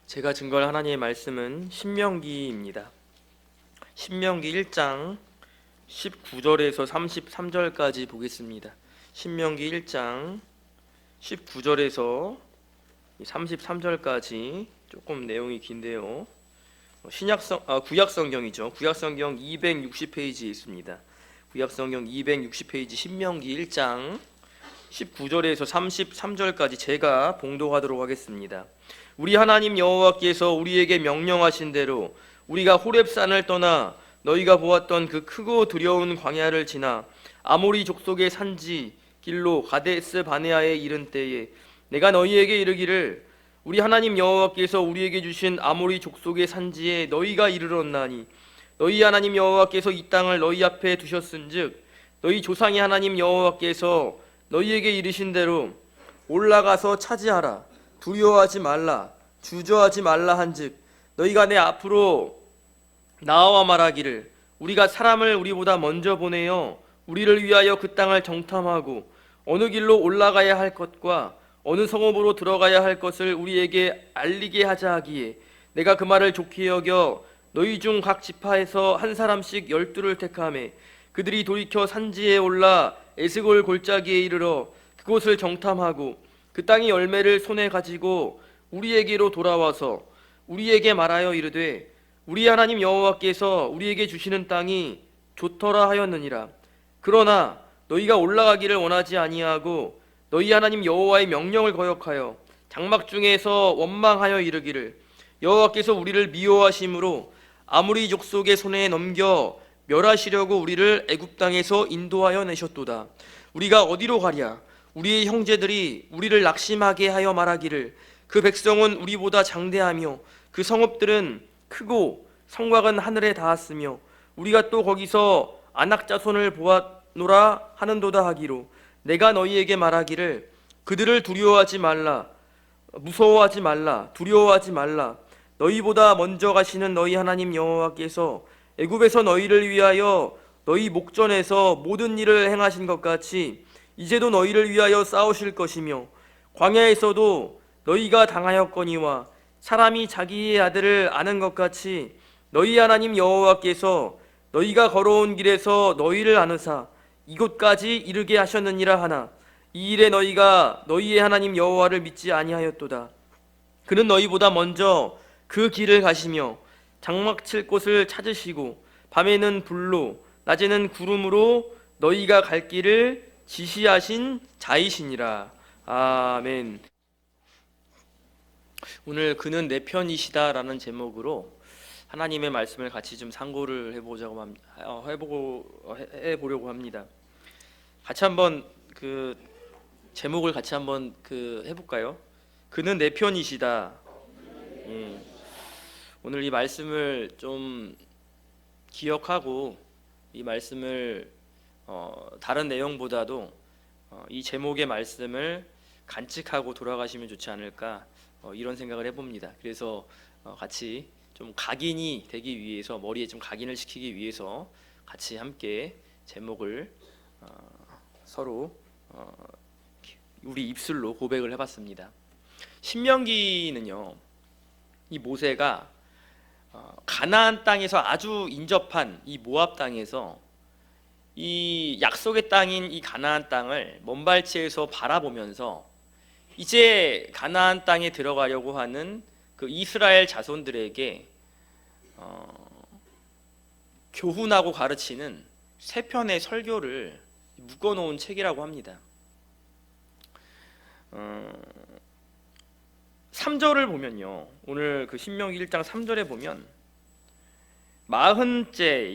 제가 증거할 하나님의 말씀은 신명기입니다. 신명기 1장 19절에서 33절까지 보겠습니다. 신명기 1장 19절에서 33절까지 조금 내용이 긴데요. 구약성경이죠. 구약성경 260페이지에 있습니다. 구약성경 260페이지 신명기 1장 19절에서 33절까지 제가 봉독하도록 하겠습니다. 우리 하나님 여호와께서 우리에게 명령하신 대로 우리가 호렙산을 떠나 너희가 보았던 그 크고 두려운 광야를 지나 아모리 족속의 산지 길로 가데스 바네아에 이른 때에 내가 너희에게 이르기를 우리 하나님 여호와께서 우리에게 주신 아모리 족속의 산지에 너희가 이르렀나니 너희 하나님 여호와께서 이 땅을 너희 앞에 두셨은즉 너희 조상의 하나님 여호와께서 너희에게 이르신 대로 올라가서 차지하라. 두려워하지 말라. 주저하지 말라 한즉 너희가 내 앞으로 나와 말하기를 우리가 사람을 우리보다 먼저 보내어 우리를 위하여 그 땅을 정탐하고 어느 길로 올라가야 할 것과 어느 성읍으로 들어가야 할 것을 우리에게 알리게 하자 하기에 내가 그 말을 좋게 여겨 너희 중 각 지파에서 한 사람씩 12를 택하매 그들이 돌이켜 산지에 올라 에스골 골짜기에 이르러 그곳을 정탐하고 그 땅의 열매를 손에 가지고 우리에게로 돌아와서 우리에게 말하여 이르되 우리 하나님 여호와께서 우리에게 주시는 땅이 좋더라 하였느니라. 그러나 너희가 올라가기를 원하지 아니하고 너희 하나님 여호와의 명령을 거역하여 장막 중에서 원망하여 이르기를 여호와께서 우리를 미워하심으로 아모리 족속의 손에 넘겨 멸하시려고 우리를 애굽 땅에서 인도하여 내셨도다. 우리가 어디로 가랴? 우리의 형제들이 우리를 낙심하게 하여 말하기를 그 백성은 우리보다 장대하며 그 성읍들은 크고 성곽은 하늘에 닿았으며 우리가 또 거기서 아낙 자손을 보았노라 하는도다 하기로 내가 너희에게 말하기를 그들을 두려워하지 말라. 무서워하지 말라. 두려워하지 말라. 너희보다 먼저 가시는 너희 하나님 여호와께서 애굽에서 너희를 위하여 너희 목전에서 모든 일을 행하신 것 같이 이제도 너희를 위하여 싸우실 것이며 광야에서도 너희가 당하였거니와 사람이 자기의 아들을 아는 것 같이 너희 하나님 여호와께서 너희가 걸어온 길에서 너희를 아느사 이곳까지 이르게 하셨느니라 하나 이 일에 너희가 너희의 하나님 여호와를 믿지 아니하였도다. 그는 너희보다 먼저 그 길을 가시며 장막 칠 곳을 찾으시고 밤에는 불로 낮에는 구름으로 너희가 갈 길을 지시하신 자이시니라. 아멘. 오늘 그는 내 편이시다라는 제목으로 하나님의 말씀을 같이 좀 상고를 해보려고 합니다. 같이 한번 그 제목을 같이 한번 해볼까요? 그는 내 편이시다. 예. 오늘 이 말씀을 좀 기억하고 이 말씀을 다른 내용보다도 이 제목의 말씀을 간직하고 돌아가시면 좋지 않을까 이런 생각을 해봅니다. 그래서 같이 좀 각인이 되기 위해서 머리에 좀 각인을 시키기 위해서 같이 함께 제목을 서로 우리 입술로 고백을 해봤습니다. 신명기는요, 이 모세가 가나안 땅에서 아주 인접한 이 모압 땅에서 이 약속의 땅인 이 가나안 땅을 먼발치에서 바라보면서 이제 가나안 땅에 들어가려고 하는 그 이스라엘 자손들에게 교훈하고 가르치는 세 편의 설교를 묶어놓은 책이라고 합니다. 3절을 보면요, 오늘 그 신명기 1장 3절에 보면 마흔째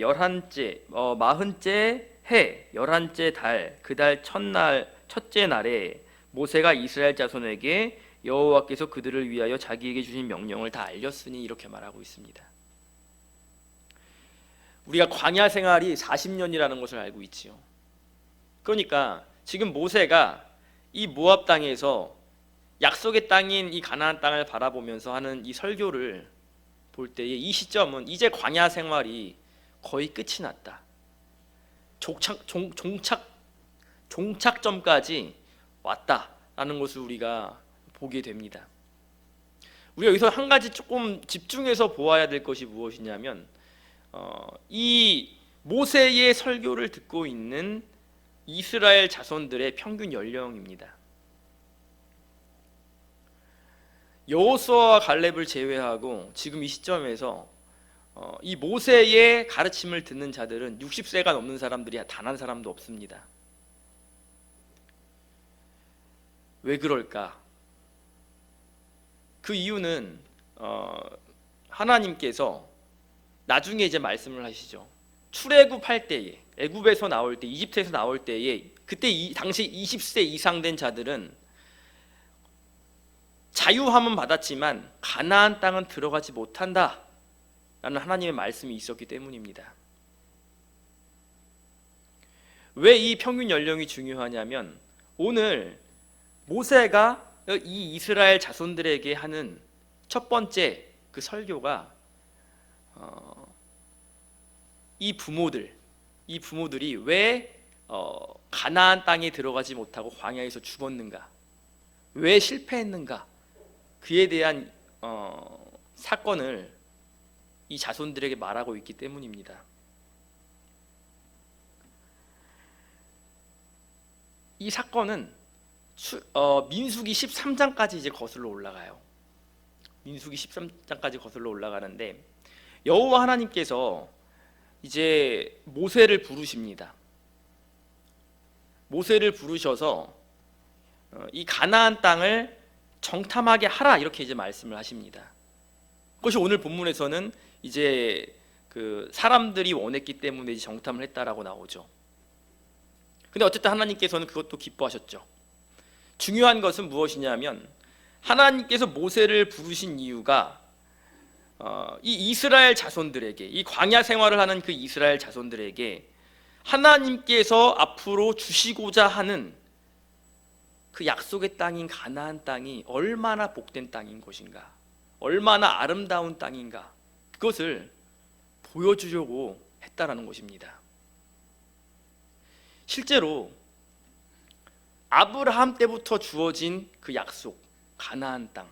해 열한째 달 그 달 첫째 날에 모세가 이스라엘 자손에게 여호와께서 그들을 위하여 자기에게 주신 명령을 다 알렸으니 이렇게 말하고 있습니다. 우리가 광야 생활이 40년이라는 것을 알고 있지요. 그러니까 지금 모세가 이 모압 땅에서 약속의 땅인 이 가나안 땅을 바라보면서 하는 이 설교를 볼 때에 이 시점은 이제 광야 생활이 거의 끝이 났다. 종착점까지 왔다라는 것을 우리가 보게 됩니다. 우리가 여기서 한 가지 조금 집중해서 보아야 될 것이 무엇이냐면 이 모세의 설교를 듣고 있는 이스라엘 자손들의 평균 연령입니다. 여호수아와 갈렙을 제외하고 지금 이 시점에서 이 모세의 가르침을 듣는 자들은 60세가 넘는 사람들이 단 한 사람도 없습니다. 왜 그럴까? 그 이유는 하나님께서 나중에 이제 말씀을 하시죠. 출애굽할 때에, 애굽에서 나올 때, 이집트에서 나올 때에 그때 당시 20세 이상 된 자들은 자유함은 받았지만 가나안 땅은 들어가지 못한다 라는 하나님의 말씀이 있었기 때문입니다. 왜 이 평균 연령이 중요하냐면 오늘 모세가 이 이스라엘 자손들에게 하는 첫 번째 그 설교가 이 부모들이 왜 가나안 땅에 들어가지 못하고 광야에서 죽었는가, 왜 실패했는가, 그에 대한 사건을 이 자손들에게 말하고 있기 때문입니다. 이 사건은 민수기 13장까지 이제 거슬러 올라가요. 민수기 13장까지 거슬러 올라가는데 여호와 하나님께서 이제 모세를 부르십니다. 모세를 부르셔서 이 가나안 땅을 정탐하게 하라 이렇게 이제 말씀을 하십니다. 그것이 오늘 본문에서는 이제 그 사람들이 원했기 때문에 이제 정탐을 했다라고 나오죠. 근데 어쨌든 하나님께서는 그것도 기뻐하셨죠. 중요한 것은 무엇이냐면 하나님께서 모세를 부르신 이유가 이 이스라엘 자손들에게, 이 광야 생활을 하는 그 이스라엘 자손들에게 하나님께서 앞으로 주시고자 하는 그 약속의 땅인 가나안 땅이 얼마나 복된 땅인 것인가, 얼마나 아름다운 땅인가, 그것을 보여주려고 했다라는 것입니다. 실제로 아브라함 때부터 주어진 그 약속, 가나안 땅,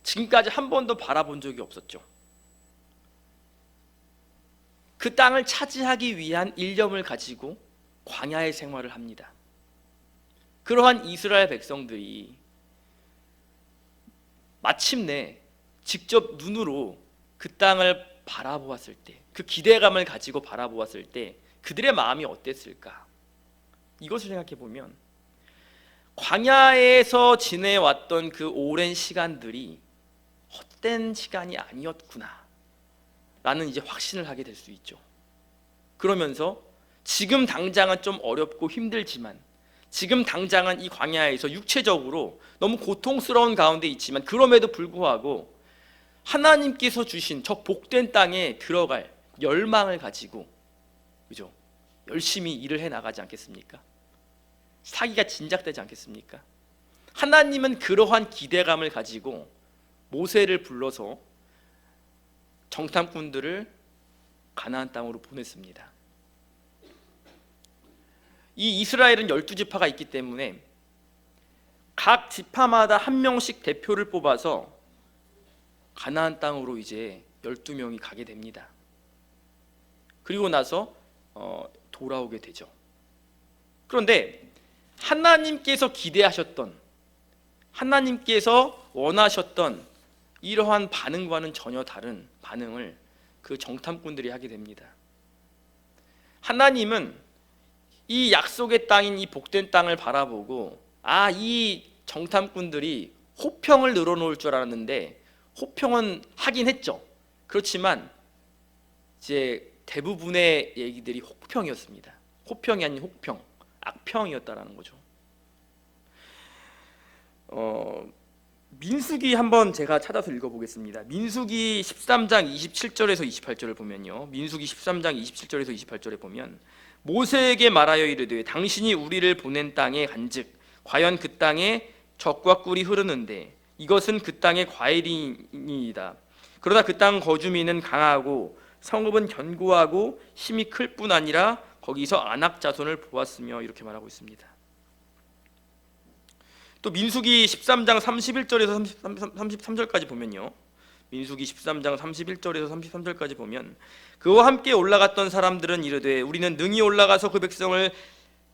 지금까지 한 번도 바라본 적이 없었죠. 그 땅을 차지하기 위한 일념을 가지고 광야의 생활을 합니다. 그러한 이스라엘 백성들이 마침내 직접 눈으로 그 땅을 바라보았을 때, 그 기대감을 가지고 바라보았을 때 그들의 마음이 어땠을까? 이것을 생각해 보면 광야에서 지내왔던 그 오랜 시간들이 헛된 시간이 아니었구나 라는 이제 확신을 하게 될 수 있죠. 그러면서 지금 당장은 좀 어렵고 힘들지만, 지금 당장은 이 광야에서 육체적으로 너무 고통스러운 가운데 있지만 그럼에도 불구하고 하나님께서 주신 저 복된 땅에 들어갈 열망을 가지고, 그죠? 열심히 일을 해 나가지 않겠습니까? 사기가 진작되지 않겠습니까? 하나님은 그러한 기대감을 가지고 모세를 불러서 정탐꾼들을 가나안 땅으로 보냈습니다. 이 이스라엘은 12지파가 있기 때문에 각 지파마다 한 명씩 대표를 뽑아서 가나안 땅으로 이제 12명이 가게 됩니다. 그리고 나서 돌아오게 되죠. 그런데 하나님께서 기대하셨던, 하나님께서 원하셨던 이러한 반응과는 전혀 다른 반응을 그 정탐꾼들이 하게 됩니다. 하나님은 이 약속의 땅인 이 복된 땅을 바라보고 이 정탐꾼들이 호평을 늘어놓을 줄 알았는데 호평은 하긴 했죠. 그렇지만 이제 대부분의 얘기들이 혹평이었습니다. 호평이 아닌 혹평, 악평이었다라는 거죠. 민수기 한번 제가 찾아서 읽어보겠습니다. 민수기 13장 27절에서 28절을 보면요, 민수기 13장 27절에서 28절에 보면 모세에게 말하여 이르되 당신이 우리를 보낸 땅에 간즉 과연 그 땅에 젖과 꿀이 흐르는데 이것은 그 땅의 과일이니이다. 그러나 그 땅 거주민은 강하고 성읍은 견고하고 힘이 클 뿐 아니라 거기서 안악 자손을 보았으며, 이렇게 말하고 있습니다. 또 민수기 13장 31절에서 33절까지 보면요, 민수기 13장 31절에서 33절까지 보면 그와 함께 올라갔던 사람들은 이르되 우리는 능히 올라가서 그 백성을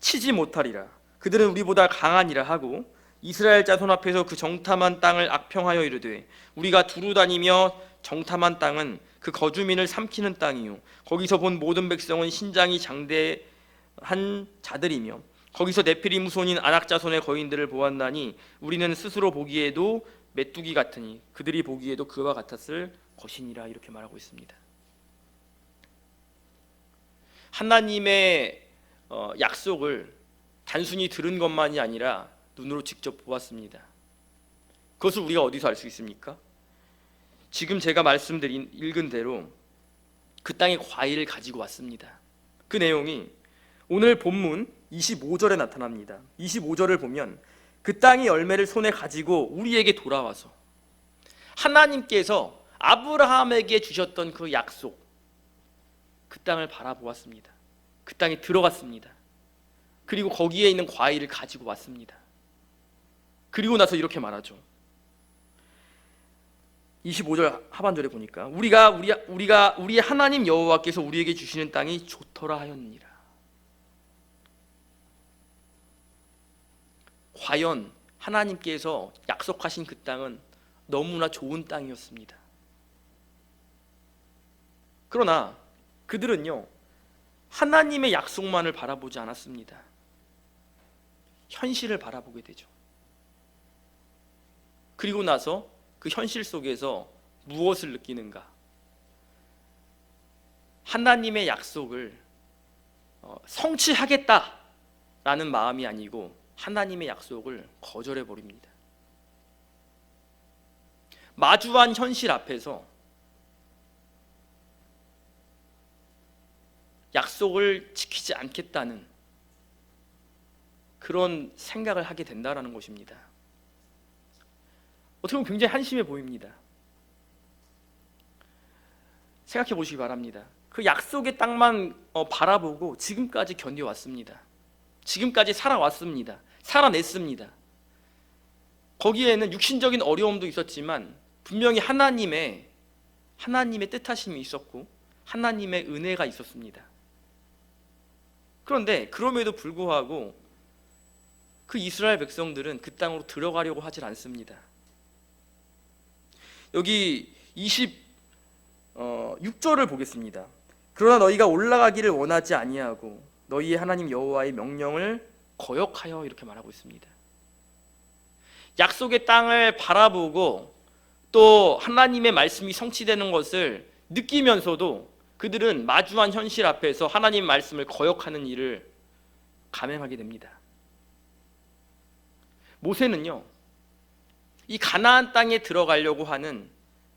치지 못하리라. 그들은 우리보다 강하니라 하고 이스라엘 자손 앞에서 그 정탐한 땅을 악평하여 이르되 우리가 두루 다니며 정탐한 땅은 그 거주민을 삼키는 땅이요 거기서 본 모든 백성은 신장이 장대한 자들이며 거기서 네피림 후손인 아낙 자손의 거인들을 보았나니 우리는 스스로 보기에도 메뚜기 같으니 그들이 보기에도 그와 같았을 것이니라. 이렇게 말하고 있습니다. 하나님의 약속을 단순히 들은 것만이 아니라 눈으로 직접 보았습니다. 그것을 우리가 어디서 알 수 있습니까? 지금 제가 말씀드린 읽은 대로 그 땅에 과일을 가지고 왔습니다. 그 내용이 오늘 본문 25절에 나타납니다. 25절을 보면 그 땅이 열매를 손에 가지고 우리에게 돌아와서 하나님께서 아브라함에게 주셨던 그 약속, 그 땅을 바라보았습니다. 그 땅에 들어갔습니다. 그리고 거기에 있는 과일을 가지고 왔습니다. 그리고 나서 이렇게 말하죠. 25절 하반절에 보니까 우리의 하나님 여호와께서 우리에게 주시는 땅이 좋더라 하였느니라. 과연 하나님께서 약속하신 그 땅은 너무나 좋은 땅이었습니다. 그러나 그들은요, 하나님의 약속만을 바라보지 않았습니다. 현실을 바라보게 되죠. 그리고 나서 그 현실 속에서 무엇을 느끼는가? 하나님의 약속을 성취하겠다라는 마음이 아니고 하나님의 약속을 거절해 버립니다. 마주한 현실 앞에서 약속을 지키지 않겠다는 그런 생각을 하게 된다는 것입니다. 어떻게 보면 굉장히 한심해 보입니다. 생각해 보시기 바랍니다. 그 약속의 땅만 바라보고 지금까지 견뎌왔습니다. 지금까지 살아왔습니다. 살아냈습니다. 거기에는 육신적인 어려움도 있었지만 분명히 하나님의 뜻하심이 있었고 하나님의 은혜가 있었습니다. 그런데 그럼에도 불구하고 그 이스라엘 백성들은 그 땅으로 들어가려고 하질 않습니다. 여기 26절을 보겠습니다. 그러나 너희가 올라가기를 원하지 아니하고 너희의 하나님 여호와의 명령을 거역하여, 이렇게 말하고 있습니다. 약속의 땅을 바라보고 또 하나님의 말씀이 성취되는 것을 느끼면서도 그들은 마주한 현실 앞에서 하나님의 말씀을 거역하는 일을 감행하게 됩니다. 모세는요, 이 가나안 땅에 들어가려고 하는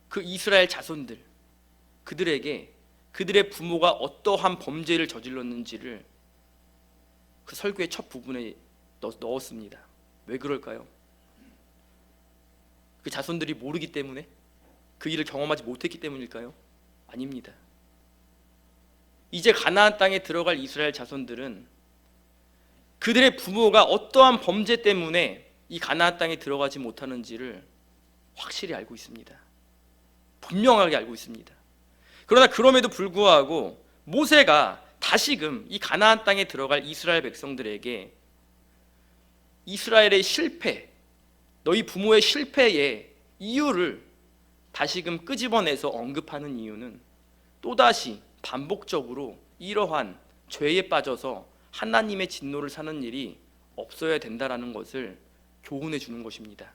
그 이스라엘 자손들, 그들에게 그들의 부모가 어떠한 범죄를 저질렀는지를 그 설교의 첫 부분에 넣었습니다. 왜 그럴까요? 그 자손들이 모르기 때문에? 그 일을 경험하지 못했기 때문일까요? 아닙니다. 이제 가나안 땅에 들어갈 이스라엘 자손들은 그들의 부모가 어떠한 범죄 때문에 이 가나안 땅에 들어가지 못하는지를 확실히 알고 있습니다. 분명하게 알고 있습니다. 그러나 그럼에도 불구하고 모세가 다시금 이 가나안 땅에 들어갈 이스라엘 백성들에게 이스라엘의 실패, 너희 부모의 실패의 이유를 다시금 끄집어내서 언급하는 이유는 또다시 반복적으로 이러한 죄에 빠져서 하나님의 진노를 사는 일이 없어야 된다라는 것을 교훈해 주는 것입니다.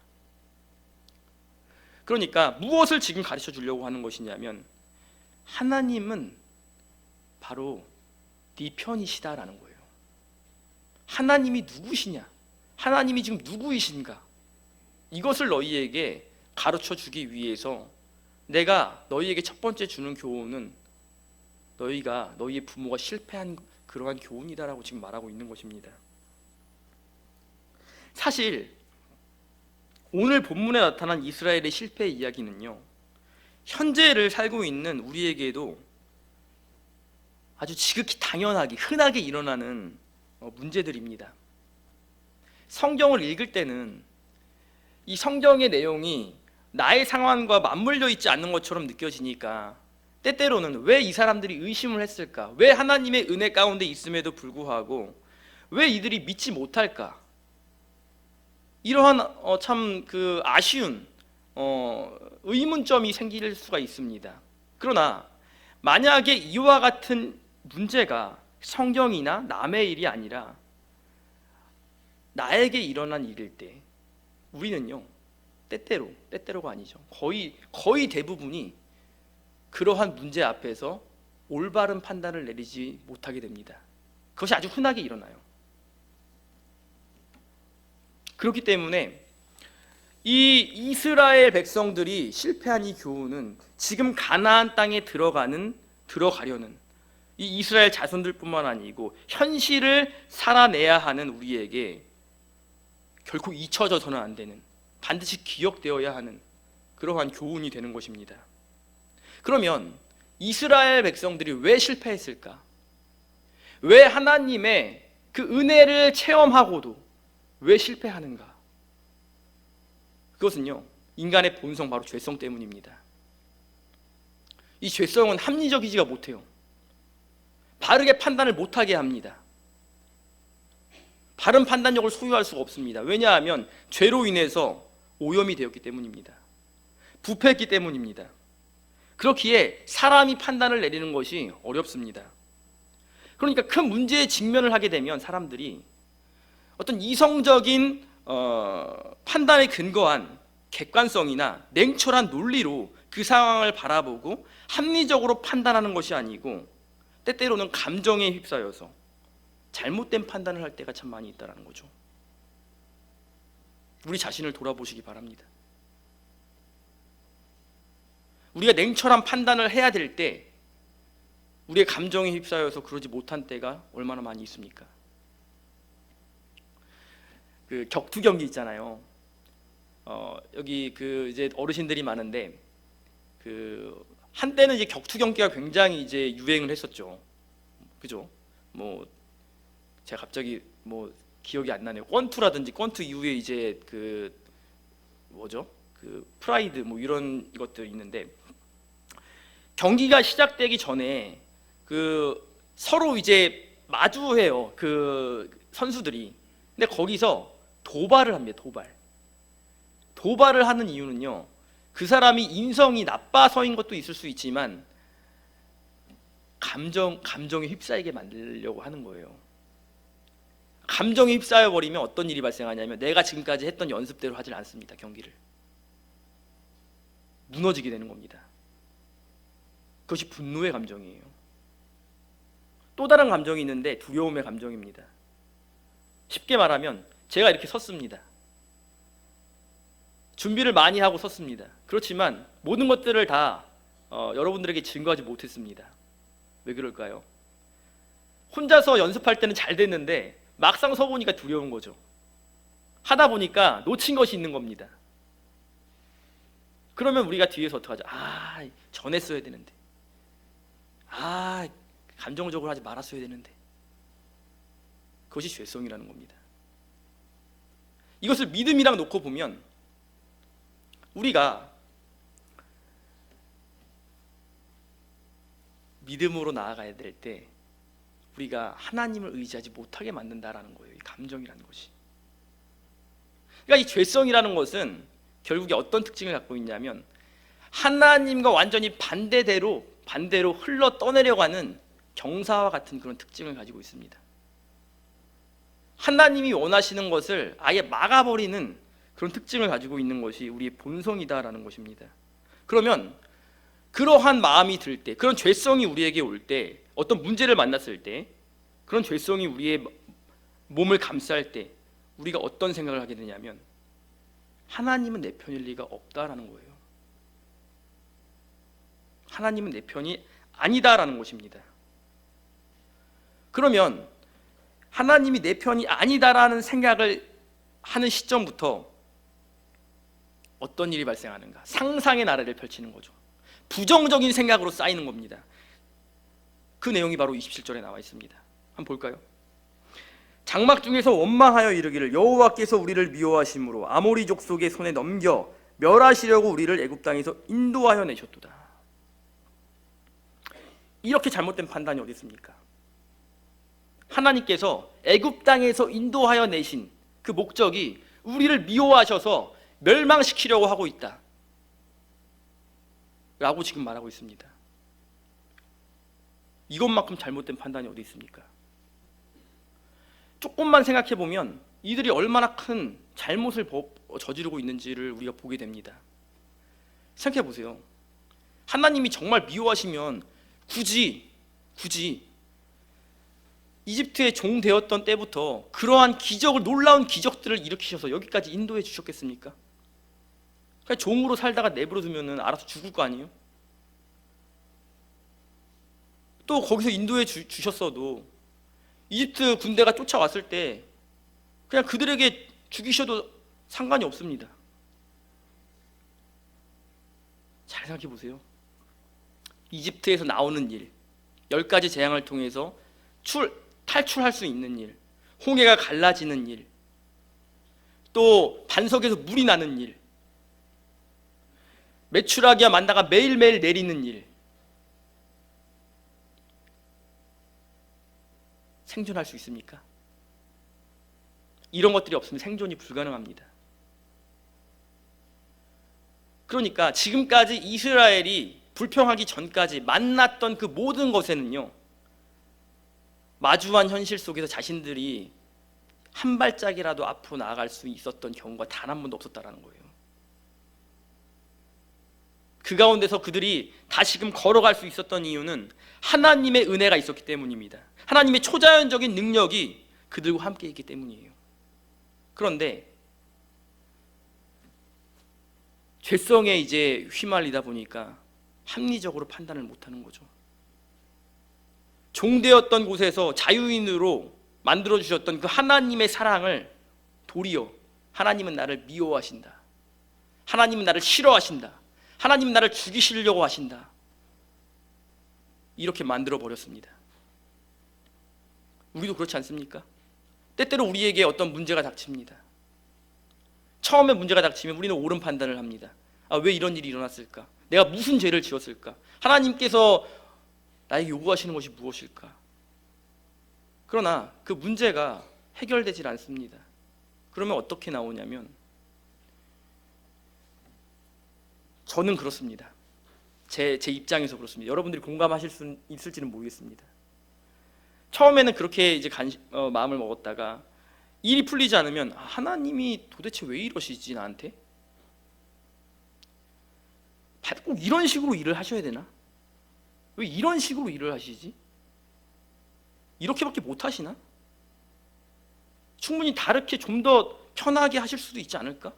그러니까 무엇을 지금 가르쳐 주려고 하는 것이냐면 하나님은 바로 네 편이시다라는 거예요. 하나님이 누구시냐? 하나님이 지금 누구이신가? 이것을 너희에게 가르쳐 주기 위해서 내가 너희에게 첫 번째 주는 교훈은 너희의 부모가 실패한 그러한 교훈이다라고 지금 말하고 있는 것입니다. 사실 오늘 본문에 나타난 이스라엘의 실패 이야기는요, 현재를 살고 있는 우리에게도 아주 지극히 당연하게 흔하게 일어나는 문제들입니다. 성경을 읽을 때는 이 성경의 내용이 나의 상황과 맞물려 있지 않는 것처럼 느껴지니까 때때로는 왜 이 사람들이 의심을 했을까? 왜 하나님의 은혜 가운데 있음에도 불구하고 왜 이들이 믿지 못할까? 이러한 참 그 아쉬운 의문점이 생길 수가 있습니다. 그러나 만약에 이와 같은 문제가 성경이나 남의 일이 아니라 나에게 일어난 일일 때 우리는요, 때때로가 아니죠, 거의 대부분이 그러한 문제 앞에서 올바른 판단을 내리지 못하게 됩니다. 그것이 아주 흔하게 일어나요. 그렇기 때문에 이 이스라엘 백성들이 실패한 이 교훈은 지금 가나안 땅에 들어가려는 이 이스라엘 자손들뿐만 아니고 현실을 살아내야 하는 우리에게 결코 잊혀져서는 안 되는, 반드시 기억되어야 하는 그러한 교훈이 되는 것입니다. 그러면 이스라엘 백성들이 왜 실패했을까? 왜 하나님의 그 은혜를 체험하고도 왜 실패하는가? 그것은요, 인간의 본성, 바로 죄성 때문입니다. 이 죄성은 합리적이지가 못해요. 바르게 판단을 못하게 합니다. 바른 판단력을 소유할 수가 없습니다. 왜냐하면 죄로 인해서 오염이 되었기 때문입니다. 부패했기 때문입니다. 그렇기에 사람이 판단을 내리는 것이 어렵습니다. 그러니까 큰 문제에 직면을 하게 되면 사람들이 어떤 이성적인 판단에 근거한 객관성이나 냉철한 논리로 그 상황을 바라보고 합리적으로 판단하는 것이 아니고 때때로는 감정에 휩싸여서 잘못된 판단을 할 때가 참 많이 있다는 거죠. 우리 자신을 돌아보시기 바랍니다. 우리가 냉철한 판단을 해야 될 때 우리의 감정에 휩싸여서 그러지 못한 때가 얼마나 많이 있습니까? 그 격투 경기 있잖아요. 여기 그 이제 어르신들이 많은데 그 한때는 이제 격투 경기가 굉장히 이제 유행을 했었죠. 그죠? 뭐 제가 갑자기 뭐 기억이 안 나네요. 권투라든지 권투 이후에 이제 그 뭐죠? 그 프라이드 뭐 이런 것들 있는데 경기가 시작되기 전에 그 서로 이제 마주해요. 그 선수들이. 근데 거기서 도발을 합니다. 도발을 하는 이유는요, 그 사람이 인성이 나빠서인 것도 있을 수 있지만 감정에 휩싸이게 만들려고 하는 거예요. 감정에 휩싸여 버리면 어떤 일이 발생하냐면 내가 지금까지 했던 연습대로 하질 않습니다. 경기를 무너지게 되는 겁니다. 그것이 분노의 감정이에요. 또 다른 감정이 있는데 두려움의 감정입니다. 쉽게 말하면 제가 이렇게 섰습니다. 준비를 많이 하고 섰습니다. 그렇지만 모든 것들을 다 여러분들에게 증거하지 못했습니다. 왜 그럴까요? 혼자서 연습할 때는 잘 됐는데 막상 서보니까 두려운 거죠. 하다 보니까 놓친 것이 있는 겁니다. 그러면 우리가 뒤에서 어떡하죠? 전했어야 되는데, 감정적으로 하지 말았어야 되는데. 그것이 죄성이라는 겁니다. 이것을 믿음이랑 놓고 보면 우리가 믿음으로 나아가야 될 때 우리가 하나님을 의지하지 못하게 만든다라는 거예요. 이 감정이라는 것이. 그러니까 이 죄성이라는 것은 결국에 어떤 특징을 갖고 있냐면 하나님과 완전히 반대로 흘러 떠내려가는 경사와 같은 그런 특징을 가지고 있습니다. 하나님이 원하시는 것을 아예 막아버리는 그런 특징을 가지고 있는 것이 우리의 본성이다라는 것입니다. 그러면 그러한 마음이 들 때, 그런 죄성이 우리에게 올 때, 어떤 문제를 만났을 때, 그런 죄성이 우리의 몸을 감쌀 때 우리가 어떤 생각을 하게 되냐면 하나님은 내 편일 리가 없다라는 거예요. 하나님은 내 편이 아니다라는 것입니다. 그러면 하나님이 내 편이 아니다라는 생각을 하는 시점부터 어떤 일이 발생하는가? 상상의 나래를 펼치는 거죠. 부정적인 생각으로 쌓이는 겁니다. 그 내용이 바로 27절에 나와 있습니다. 한번 볼까요? 장막 중에서 원망하여 이르기를 여호와께서 우리를 미워하심으로 아모리 족속의 손에 넘겨 멸하시려고 우리를 애굽 땅에서 인도하여 내셨도다. 이렇게 잘못된 판단이 어디 있습니까? 하나님께서 애굽 땅에서 인도하여 내신 그 목적이 우리를 미워하셔서 멸망시키려고 하고 있다 라고 지금 말하고 있습니다. 이것만큼 잘못된 판단이 어디 있습니까? 조금만 생각해 보면 이들이 얼마나 큰 잘못을 저지르고 있는지를 우리가 보게 됩니다. 생각해 보세요. 하나님이 정말 미워하시면 굳이 이집트의 종 되었던 때부터 그러한 기적을, 놀라운 기적들을 일으키셔서 여기까지 인도해 주셨겠습니까? 그냥 종으로 살다가 내버려 두면 알아서 죽을 거 아니에요? 또 거기서 인도해 주셨어도 이집트 군대가 쫓아왔을 때 그냥 그들에게 죽이셔도 상관이 없습니다. 잘 생각해 보세요. 이집트에서 나오는 일, 10가지 재앙을 통해서 탈출할 수 있는 일, 홍해가 갈라지는 일, 또 반석에서 물이 나는 일, 메추라기와 만나가 매일매일 내리는 일, 생존할 수 있습니까? 이런 것들이 없으면 생존이 불가능합니다. 그러니까 지금까지 이스라엘이 불평하기 전까지 만났던 그 모든 것에는요, 마주한 현실 속에서 자신들이 한 발짝이라도 앞으로 나아갈 수 있었던 경우가 단 한 번도 없었다는 거예요. 그 가운데서 그들이 다시금 걸어갈 수 있었던 이유는 하나님의 은혜가 있었기 때문입니다. 하나님의 초자연적인 능력이 그들과 함께 있기 때문이에요. 그런데 죄성에 이제 휘말리다 보니까 합리적으로 판단을 못하는 거죠. 종되었던 곳에서 자유인으로 만들어주셨던 그 하나님의 사랑을 도리어 하나님은 나를 미워하신다, 하나님은 나를 싫어하신다, 하나님은 나를 죽이시려고 하신다, 이렇게 만들어버렸습니다. 우리도 그렇지 않습니까? 때때로 우리에게 어떤 문제가 닥칩니다. 처음에 문제가 닥치면 우리는 옳은 판단을 합니다. 왜 이런 일이 일어났을까? 내가 무슨 죄를 지었을까? 하나님께서 나에게 요구하시는 것이 무엇일까? 그러나 그 문제가 해결되질 않습니다. 그러면 어떻게 나오냐면, 저는 그렇습니다. 제 입장에서 그렇습니다. 여러분들이 공감하실 수 있을지는 모르겠습니다. 처음에는 그렇게 이제 마음을 먹었다가 일이 풀리지 않으면 하나님이 도대체 왜 이러시지 나한테? 꼭 이런 식으로 일을 하셔야 되나? 왜 이런 식으로 일을 하시지? 이렇게밖에 못 하시나? 충분히 다르게 좀 더 편하게 하실 수도 있지 않을까?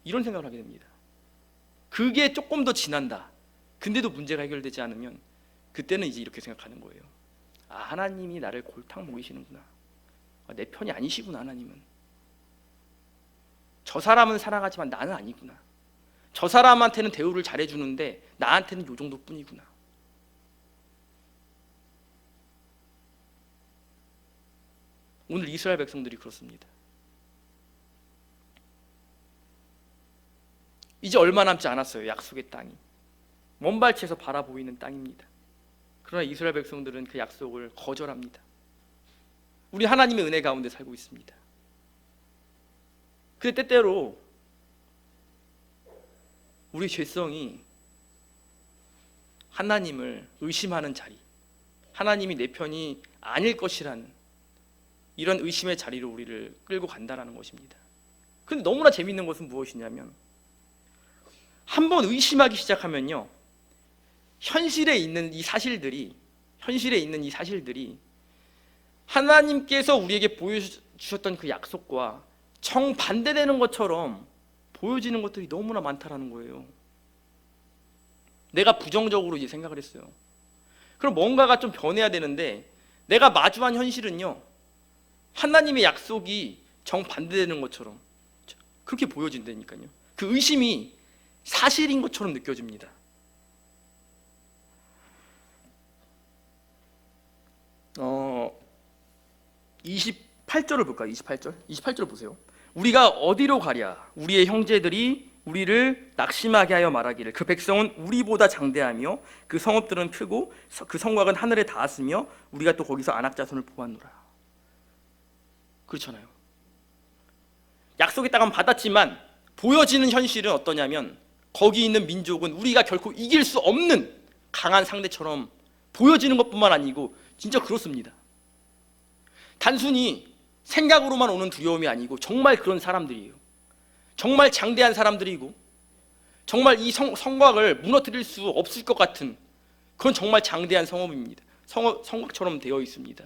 이런 생각을 하게 됩니다. 그게 조금 더 지난다, 근데도 문제가 해결되지 않으면 그때는 이제 이렇게 생각하는 거예요. 하나님이 나를 골탕 먹이시는구나. 내 편이 아니시구나. 하나님은 저 사람은 사랑하지만 나는 아니구나. 저 사람한테는 대우를 잘해주는데 나한테는 요 정도뿐이구나. 오늘 이스라엘 백성들이 그렇습니다. 이제 얼마 남지 않았어요. 약속의 땅이 먼발치에서 바라보이는 땅입니다. 그러나 이스라엘 백성들은 그 약속을 거절합니다. 우리 하나님의 은혜 가운데 살고 있습니다. 근데 때때로 우리 죄성이 하나님을 의심하는 자리, 하나님이 내 편이 아닐 것이라는 이런 의심의 자리로 우리를 끌고 간다는 것입니다. 근데 너무나 재미있는 것은 무엇이냐면, 한번 의심하기 시작하면요, 현실에 있는 이 사실들이 하나님께서 우리에게 보여주셨던 그 약속과 정반대되는 것처럼 보여지는 것들이 너무나 많다라는 거예요. 내가 부정적으로 이제 생각을 했어요. 그럼 뭔가가 좀 변해야 되는데 내가 마주한 현실은요, 하나님의 약속이 정반대되는 것처럼 그렇게 보여진다니까요. 그 의심이 사실인 것처럼 느껴집니다. 28절을 볼까요? 28절 보세요. 우리가 어디로 가랴? 우리의 형제들이 우리를 낙심하게 하여 말하기를 그 백성은 우리보다 장대하며 그 성읍들은 크고 그 성곽은 하늘에 닿았으며 우리가 또 거기서 안악자손을 보았노라. 그렇잖아요. 약속의 땅은 받았지만 보여지는 현실은 어떠냐면 거기 있는 민족은 우리가 결코 이길 수 없는 강한 상대처럼 보여지는 것뿐만 아니고 진짜 그렇습니다. 단순히 생각으로만 오는 두려움이 아니고 정말 그런 사람들이에요. 정말 장대한 사람들이고 정말 이 성곽을 무너뜨릴 수 없을 것 같은 그건 정말 장대한 성읍입니다. 성곽처럼 되어 있습니다.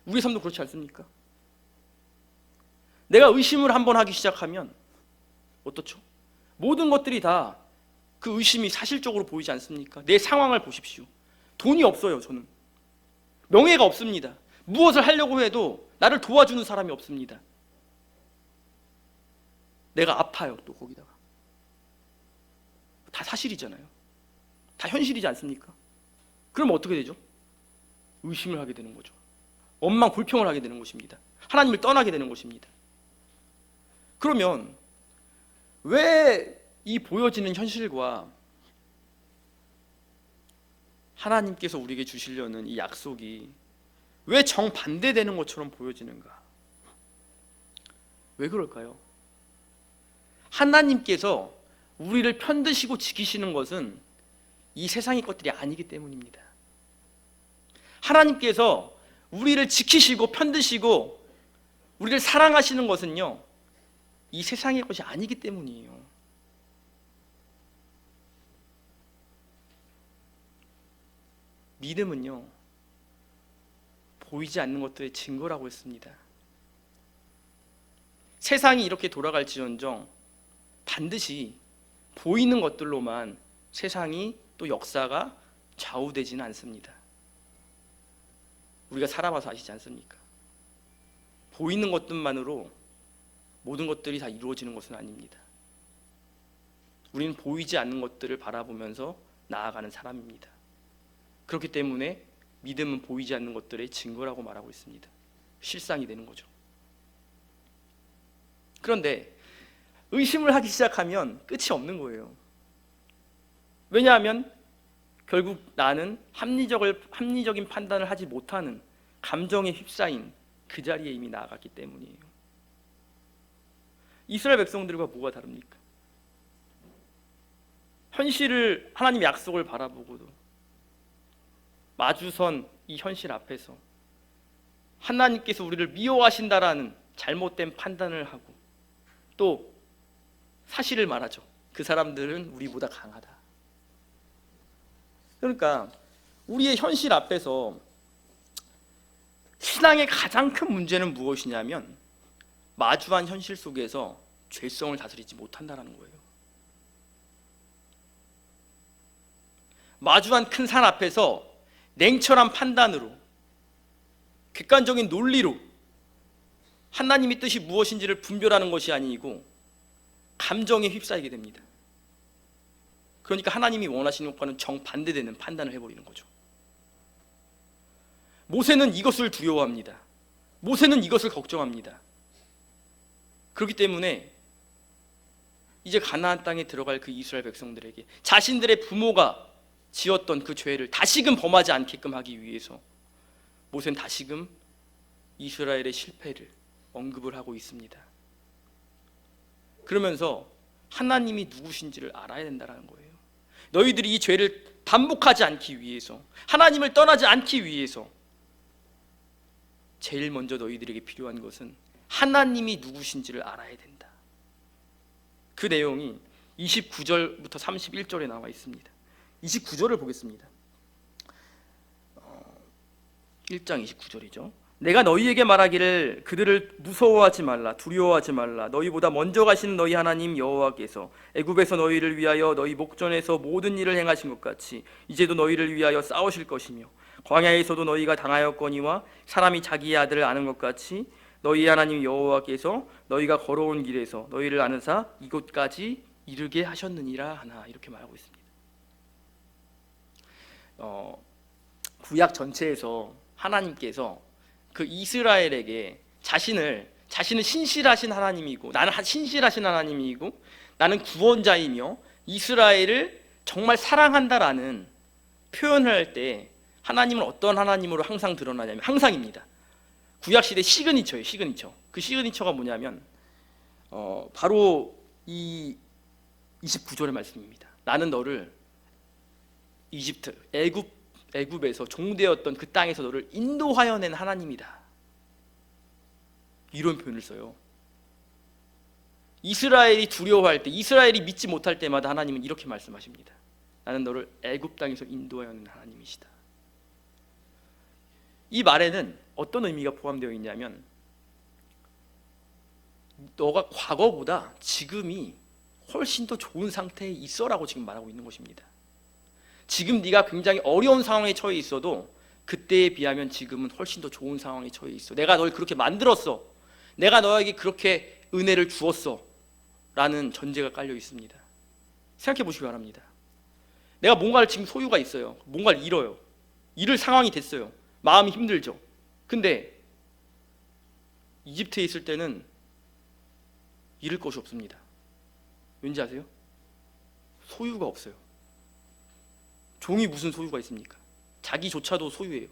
우리 삶도 그렇지 않습니까? 내가 의심을 한번 하기 시작하면 어떻죠? 모든 것들이 다 그 의심이 사실적으로 보이지 않습니까? 내 상황을 보십시오. 돈이 없어요. 저는 명예가 없습니다. 무엇을 하려고 해도 나를 도와주는 사람이 없습니다. 내가 아파요. 또 거기다가 다 사실이잖아요. 다 현실이지 않습니까? 그럼 어떻게 되죠? 의심을 하게 되는 거죠. 원망 불평을 하게 되는 것입니다. 하나님을 떠나게 되는 것입니다. 그러면 왜 이 보여지는 현실과 하나님께서 우리에게 주시려는 이 약속이 왜 정반대되는 것처럼 보여지는가? 왜 그럴까요? 하나님께서 우리를 편드시고 지키시는 것은 이 세상의 것들이 아니기 때문입니다. 하나님께서 우리를 지키시고 편드시고 우리를 사랑하시는 것은요, 이 세상의 것이 아니기 때문이에요. 믿음은요, 보이지 않는 것들의 증거라고 했습니다. 세상이 이렇게 돌아갈지언정 반드시 보이는 것들로만 세상이 또 역사가 좌우되지는 않습니다. 우리가 살아봐서 아시지 않습니까? 보이는 것들만으로 모든 것들이 다 이루어지는 것은 아닙니다. 우리는 보이지 않는 것들을 바라보면서 나아가는 사람입니다. 그렇기 때문에 믿음은 보이지 않는 것들의 증거라고 말하고 있습니다. 실상이 되는 거죠. 그런데 의심을 하기 시작하면 끝이 없는 거예요. 왜냐하면 결국 나는 합리적인 판단을 하지 못하는 감정에 휩싸인 그 자리에 이미 나아갔기 때문이에요. 이스라엘 백성들과 뭐가 다릅니까? 현실을, 하나님의 약속을 바라보고도 마주선 이 현실 앞에서 하나님께서 우리를 미워하신다라는 잘못된 판단을 하고 또 사실을 말하죠. 그 사람들은 우리보다 강하다. 그러니까 우리의 현실 앞에서 신앙의 가장 큰 문제는 무엇이냐면 마주한 현실 속에서 죄성을 다스리지 못한다는 거예요. 마주한 큰 산 앞에서 냉철한 판단으로, 객관적인 논리로 하나님의 뜻이 무엇인지를 분별하는 것이 아니고 감정에 휩싸이게 됩니다. 그러니까 하나님이 원하시는 것과는 정반대되는 판단을 해버리는 거죠. 모세는 이것을 두려워합니다. 모세는 이것을 걱정합니다. 그렇기 때문에 이제 가나안 땅에 들어갈 그 이스라엘 백성들에게 자신들의 부모가 지었던 그 죄를 다시금 범하지 않게끔 하기 위해서 모세는 다시금 이스라엘의 실패를 언급을 하고 있습니다. 그러면서 하나님이 누구신지를 알아야 된다는 거예요. 너희들이 이 죄를 반복하지 않기 위해서, 하나님을 떠나지 않기 위해서 제일 먼저 너희들에게 필요한 것은 하나님이 누구신지를 알아야 된다. 그 내용이 29절부터 31절에 나와 있습니다. 29절을 보겠습니다. 1장 29절이죠. 내가 너희에게 말하기를 그들을 무서워하지 말라, 두려워하지 말라. 너희보다 먼저 가시는 너희 하나님 여호와께서 애굽에서 너희를 위하여 너희 목전에서 모든 일을 행하신 것 같이 이제도 너희를 위하여 싸우실 것이며 광야에서도 너희가 당하였거니와 사람이 자기의 아들을 아는 것 같이 너희 하나님 여호와께서 너희가 걸어온 길에서 너희를 아는사 이곳까지 이르게 하셨느니라 하나, 이렇게 말하고 있습니다. 구약 전체에서 하나님께서 그 이스라엘에게 자신은 신실하신 하나님이고, 나는 신실하신 하나님이고, 나는 구원자이며 이스라엘을 정말 사랑한다라는 표현을 할 때 하나님은 어떤 하나님으로 항상 드러나냐면, 항상입니다. 구약시대 시그니처예요. 시그니처. 그 시그니처가 뭐냐면 바로 이 29절의 말씀입니다. 나는 너를 애굽에서 종되었던 그 땅에서 너를 인도하여 낸 하나님이다. 이런 표현을 써요. 이스라엘이 두려워할 때, 이스라엘이 믿지 못할 때마다 하나님은 이렇게 말씀하십니다. 나는 너를 애굽 땅에서 인도하여 낸 하나님이시다. 이 말에는 어떤 의미가 포함되어 있냐면, 너가 과거보다 지금이 훨씬 더 좋은 상태에 있어라고 지금 말하고 있는 것입니다. 지금 네가 굉장히 어려운 상황에 처해 있어도 그때에 비하면 지금은 훨씬 더 좋은 상황에 처해 있어. 내가 널 그렇게 만들었어. 내가 너에게 그렇게 은혜를 주었어. 라는 전제가 깔려 있습니다. 생각해 보시기 바랍니다. 내가 뭔가를 지금 소유가 있어요. 뭔가를 잃어요. 잃을 상황이 됐어요. 마음이 힘들죠. 근데 이집트에 있을 때는 잃을 것이 없습니다. 왠지 아세요? 소유가 없어요. 종이 무슨 소유가 있습니까? 자기조차도 소유예요.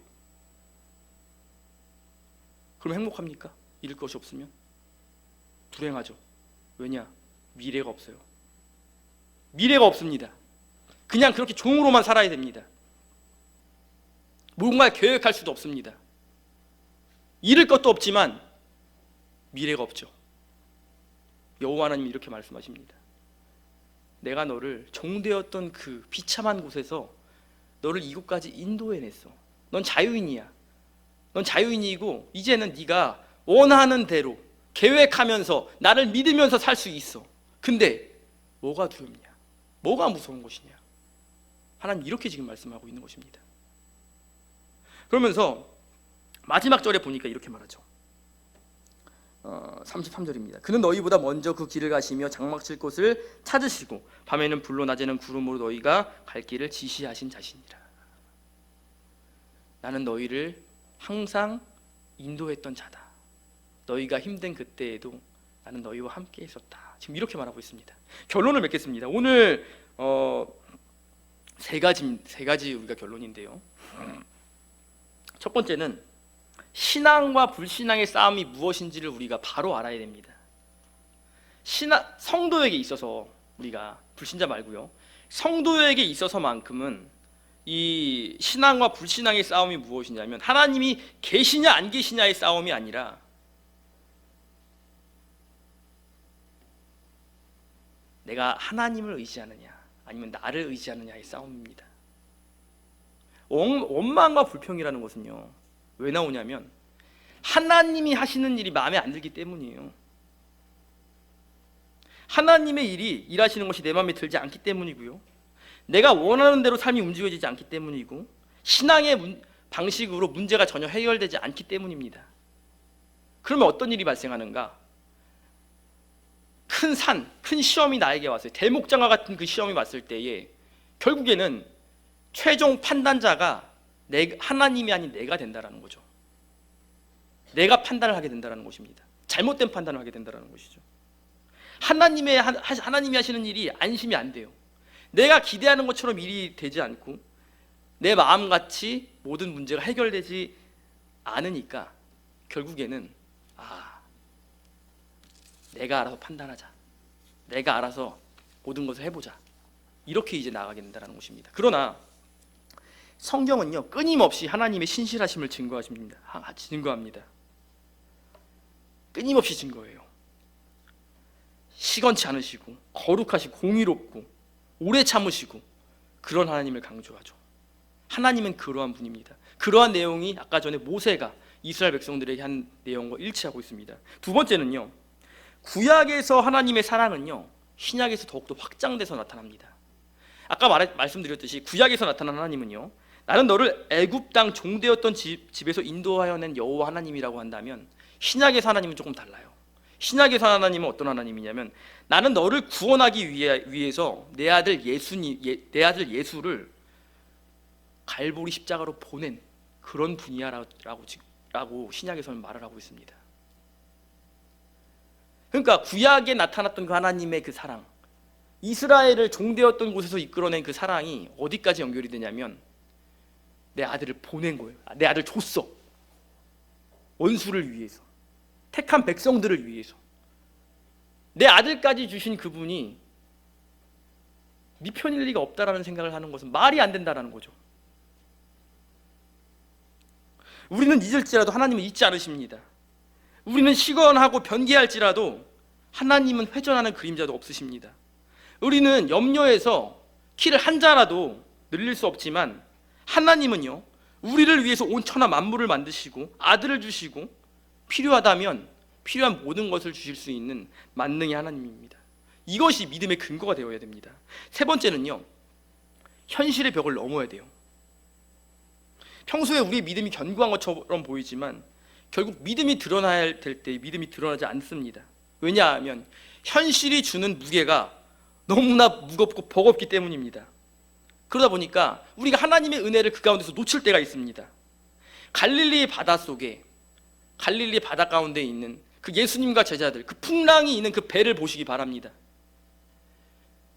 그럼 행복합니까? 잃을 것이 없으면? 불행하죠. 왜냐? 미래가 없어요. 미래가 없습니다. 그냥 그렇게 종으로만 살아야 됩니다. 뭔가 계획할 수도 없습니다. 잃을 것도 없지만 미래가 없죠. 여호와 하나님이 이렇게 말씀하십니다. 내가 너를 종되었던 그 비참한 곳에서 너를 이곳까지 인도해냈어. 넌 자유인이야. 넌 자유인이고 이제는 네가 원하는 대로 계획하면서 나를 믿으면서 살 수 있어. 근데 뭐가 두렵냐? 뭐가 무서운 것이냐? 하나님 이렇게 지금 말씀하고 있는 것입니다. 그러면서 마지막 절에 보니까 이렇게 말하죠. 33절입니다. 그는 너희보다 먼저 그 길을 가시며 장막 칠 곳을 찾으시고 밤에는 불로 낮에는 구름으로 너희가 갈 길을 지시하신 자신이라. 나는 너희를 항상 인도했던 자다. 너희가 힘든 그때에도 나는 너희와 함께 있었다. 지금 이렇게 말하고 있습니다. 결론을 맺겠습니다. 오늘 세 가지 우리가 결론인데요. 첫 번째는 신앙과 불신앙의 싸움이 무엇인지를 우리가 바로 알아야 됩니다. 성도에게 있어서, 우리가 불신자 말고요, 성도에게 있어서만큼은 이 신앙과 불신앙의 싸움이 무엇이냐면 하나님이 계시냐 안 계시냐의 싸움이 아니라 내가 하나님을 의지하느냐 아니면 나를 의지하느냐의 싸움입니다. 원망과 불평이라는 것은요, 왜 나오냐면 하나님이 하시는 일이 마음에 안 들기 때문이에요. 하나님의 일이 일하시는 것이 내 마음에 들지 않기 때문이고요, 내가 원하는 대로 삶이 움직여지지 않기 때문이고, 신앙의 방식으로 문제가 전혀 해결되지 않기 때문입니다. 그러면 어떤 일이 발생하는가? 큰 시험이 나에게 왔어요. 대목장과 같은 그 시험이 왔을 때에 결국에는 최종 판단자가 하나님이 아닌 내가 된다는 거죠. 내가 판단을 하게 된다는 것입니다. 잘못된 판단을 하게 된다는 것이죠. 하나님이 하시는 일이 안심이 안 돼요. 내가 기대하는 것처럼 일이 되지 않고 내 마음같이 모든 문제가 해결되지 않으니까 결국에는 내가 알아서 판단하자, 내가 알아서 모든 것을 해보자, 이렇게 이제 나아가게 된다는 것입니다. 그러나 성경은요, 끊임없이 하나님의 신실하심을 증거합니다. 끊임없이 증거해요. 시건치 않으시고 거룩하시고 공의롭고 오래 참으시고 그런 하나님을 강조하죠. 하나님은 그러한 분입니다. 그러한 내용이 아까 전에 모세가 이스라엘 백성들에게 한 내용과 일치하고 있습니다. 두 번째는요, 구약에서 하나님의 사랑은요, 신약에서 더욱더 확장돼서 나타납니다. 아까 말씀드렸듯이 구약에서 나타난 하나님은요, 나는 너를 애굽 땅 종되었던 집에서 인도하여 낸 여호와 하나님이라고 한다면, 신약에서 하나님은 조금 달라요. 신약에서 하나님은 어떤 하나님이냐면 나는 너를 구원하기 위해서 내 아들 예수를 갈보리 십자가로 보낸 그런 분이야라고 라고 신약에서는 말을 하고 있습니다. 그러니까 구약에 나타났던 그 하나님의 그 사랑, 이스라엘을 종되었던 곳에서 이끌어낸 그 사랑이 어디까지 연결이 되냐면 내 아들을 보낸 거예요. 내 아들 줬어. 원수를 위해서, 택한 백성들을 위해서 내 아들까지 주신 그분이 네 편일 리가 없다라는 생각을 하는 것은 말이 안 된다라는 거죠. 우리는 잊을지라도 하나님은 잊지 않으십니다. 우리는 시건하고 변개할지라도 하나님은 회전하는 그림자도 없으십니다. 우리는 염려해서 키를 한 자라도 늘릴 수 없지만 하나님은요, 우리를 위해서 온 천하 만물을 만드시고 아들을 주시고 필요하다면 필요한 모든 것을 주실 수 있는 만능의 하나님입니다. 이것이 믿음의 근거가 되어야 됩니다. 세 번째는요, 현실의 벽을 넘어야 돼요. 평소에 우리의 믿음이 견고한 것처럼 보이지만 결국 믿음이 드러나야 될 때 믿음이 드러나지 않습니다. 왜냐하면 현실이 주는 무게가 너무나 무겁고 버겁기 때문입니다. 그러다 보니까 우리가 하나님의 은혜를 그 가운데서 놓칠 때가 있습니다. 갈릴리 바다 속에, 갈릴리 바다 가운데 있는 그 예수님과 제자들, 그 풍랑이 있는 그 배를 보시기 바랍니다.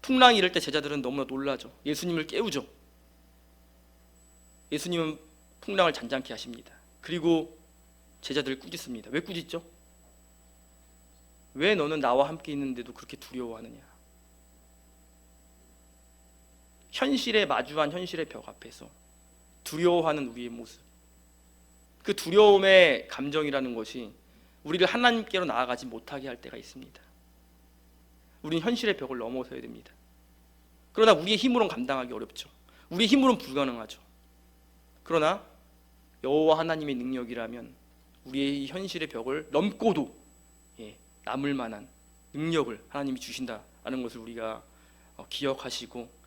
풍랑이 이럴 때 제자들은 너무나 놀라죠. 예수님을 깨우죠. 예수님은 풍랑을 잔잔케 하십니다. 그리고 제자들을 꾸짖습니다. 왜 꾸짖죠? 왜 너는 나와 함께 있는데도 그렇게 두려워하느냐? 현실에 마주한 현실의 벽 앞에서 두려워하는 우리의 모습, 그 두려움의 감정이라는 것이 우리를 하나님께로 나아가지 못하게 할 때가 있습니다. 우리는 현실의 벽을 넘어서야 됩니다. 그러나 우리의 힘으로는 감당하기 어렵죠. 우리의 힘으로는 불가능하죠. 그러나 여호와 하나님의 능력이라면 우리의 현실의 벽을 넘고도 남을 만한 능력을 하나님이 주신다는 것을 우리가 기억하시고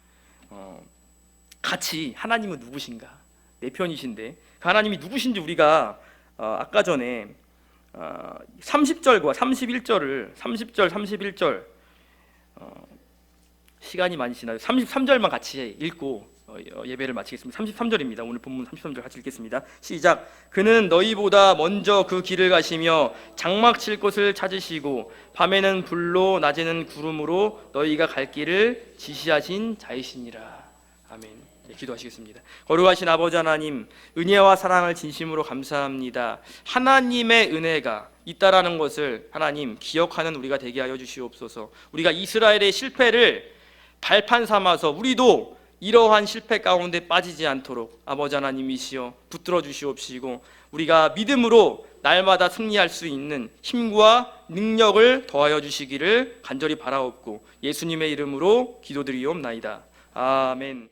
같이 하나님은 누구신가, 내 편이신데 그 하나님이 누구신지 우리가 아까 전에 30절과 31절을 30절, 31절 시간이 많이 지나요. 33절만 같이 읽고 예배를 마치겠습니다. 33절입니다. 오늘 본문 33절 같이 읽겠습니다. 시작. 그는 너희보다 먼저 그 길을 가시며 장막 칠 곳을 찾으시고 밤에는 불로 낮에는 구름으로 너희가 갈 길을 지시하신 자이시니라. 아멘. 네, 기도하시겠습니다. 거룩하신 아버지 하나님, 은혜와 사랑을 진심으로 감사합니다. 하나님의 은혜가 있다라는 것을 하나님 기억하는 우리가 되게 하여 주시옵소서. 우리가 이스라엘의 실패를 발판 삼아서 우리도 이러한 실패 가운데 빠지지 않도록 아버지 하나님이시여 붙들어 주시옵시고 우리가 믿음으로 날마다 승리할 수 있는 힘과 능력을 더하여 주시기를 간절히 바라옵고 예수님의 이름으로 기도드리옵나이다. 아멘.